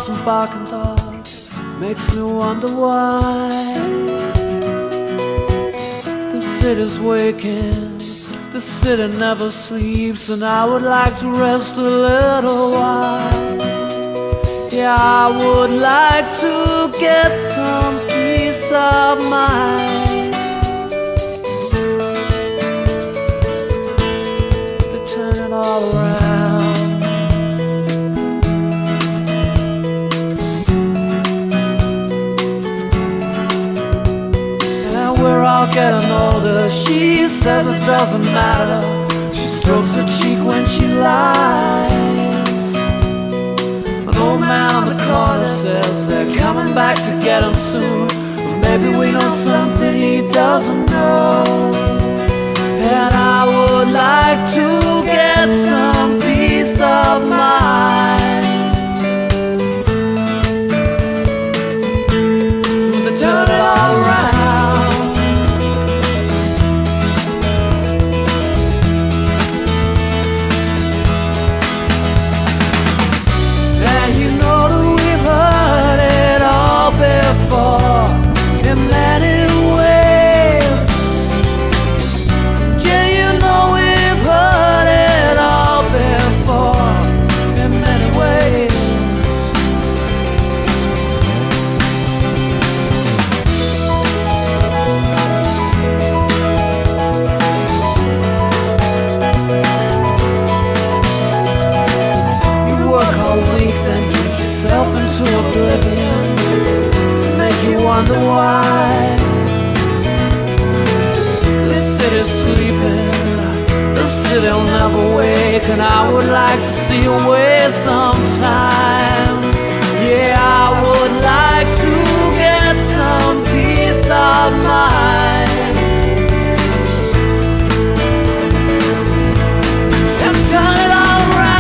cars and barking dogs makes me wonder why the city's waking, the city never sleeps, and I would like to rest a little while. Yeah, I would like to get some peace of mind. To turn it all around. And we're all getting older. She says it doesn't matter. She strokes her cheek when she lies. An old man on the corner says they're coming back to get him soon. But maybe we know something he doesn't know. And I would like to get some peace of mind. To turn it all around. And you know that we've heard it all before in many ways. Yeah, you know we've heard it all before in many ways. You work all week, then drink yourself into oblivion to make you wonder why this city's sleeping, this city'll never wake. And I would like to see you away sometimes. Yeah, I would like to get some peace of mind. And turn it all around.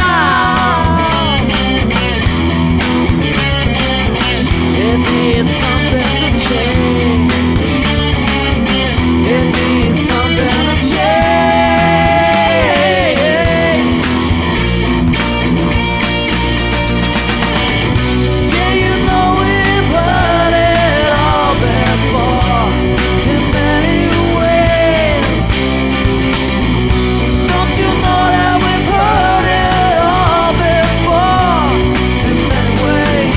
It needs something to change. It needs something to change. Yeah, you know we've heard it all before in many ways. Don't you know that we've heard it all before in many ways?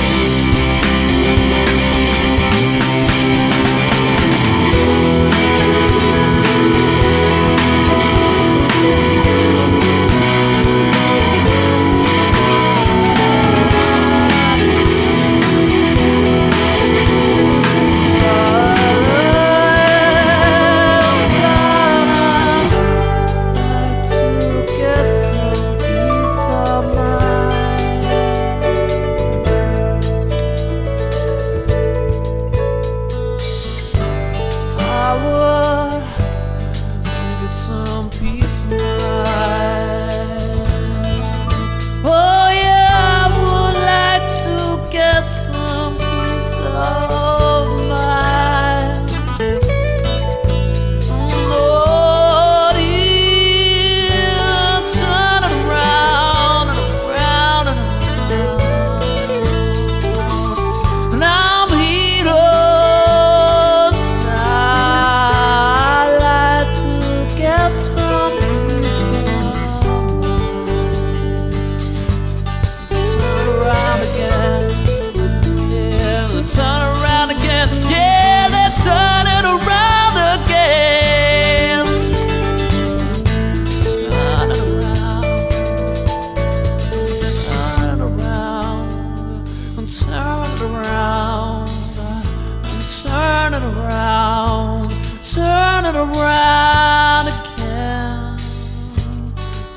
Turn it around again.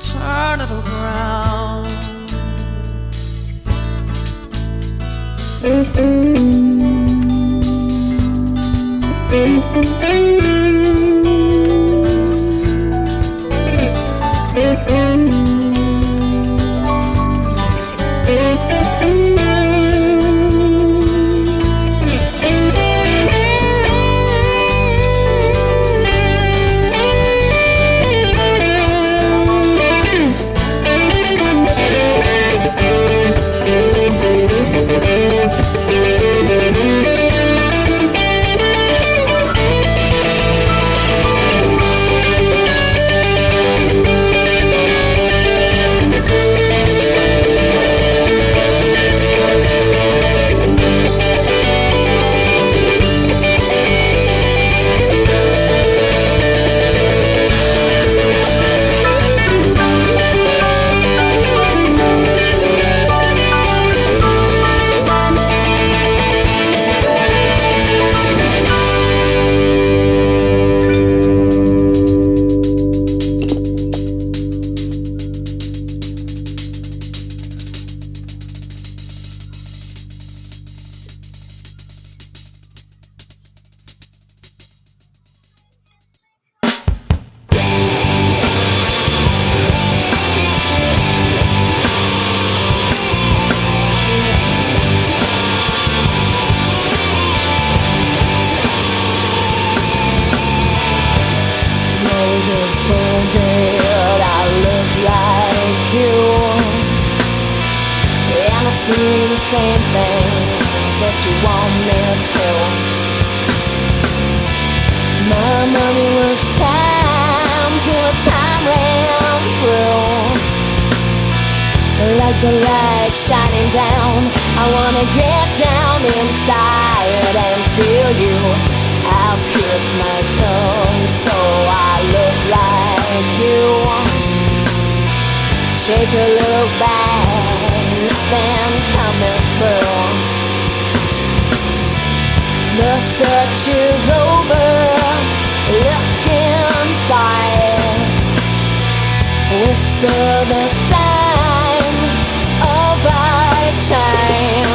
Turn it around. Thank you. see the same thing that you want me to. My money was time till time ran through. Like the light shining down, I wanna get down inside and feel you. I'll kiss my tongue so I look like you. Take a look back, nothing coming through. The search is over, look inside. Whisper the sign of our time.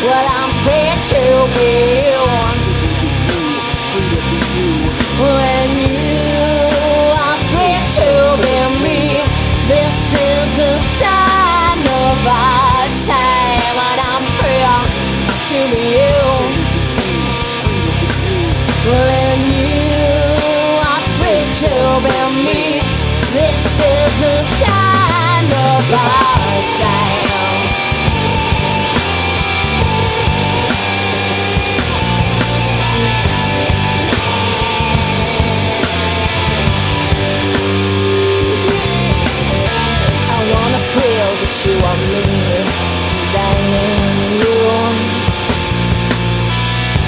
Well, I'm free to be you. When you are free to be me, this is the sign of our time. And I'm free to be you. When you are free to be me, this is the sign of our time. That you are me, that I am you.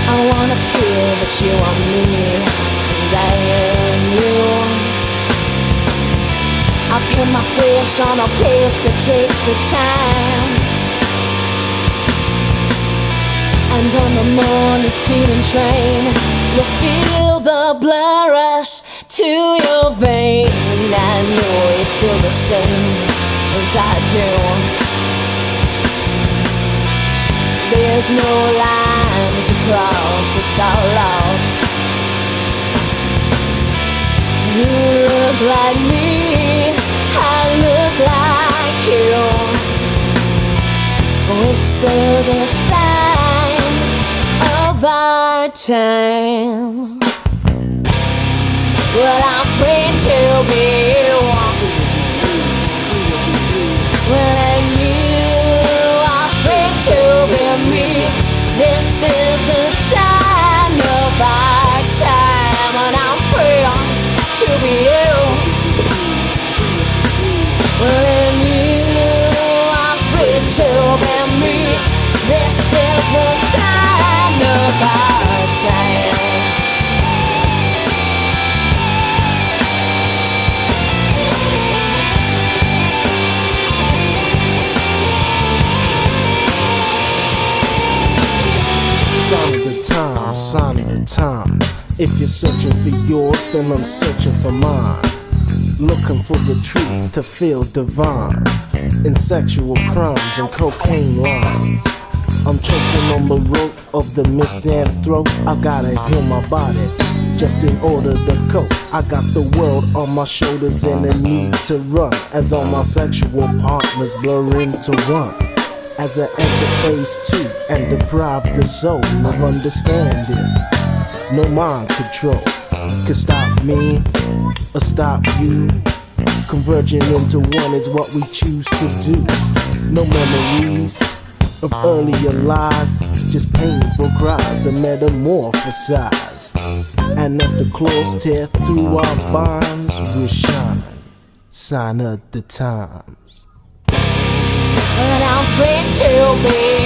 I wanna feel that you are me, that I am you. I put my flesh on a pace that takes the time, and on the morning speeding train, you feel the blood rush to your vein. I know you feel the same as I do. There's no line to cross, it's all lost. You look like me, I look like you. Whisper the sign of our time. Well, I'm free to be you. When you are free to be me, this is the sign of our time. And I'm free to be you. When you are free to be me, this is the sign of our time. Sign of the time. If you're searching for yours, then I'm searching for mine. Looking for the truth to feel divine. In sexual crimes and cocaine lines, I'm choking on the rope of the misanthrope. I gotta heal my body just in order to cope. I got the world on my shoulders and a need to run, as all my sexual partners blur into one. As I enter phase 2 and deprive the soul of understanding. No mind control can stop me or stop you. Converging into one is what we choose to do. No memories of earlier lies, just painful cries that metamorphosize. And as the claws tear through our bonds, we're shining, sign of the times. And I'm free to be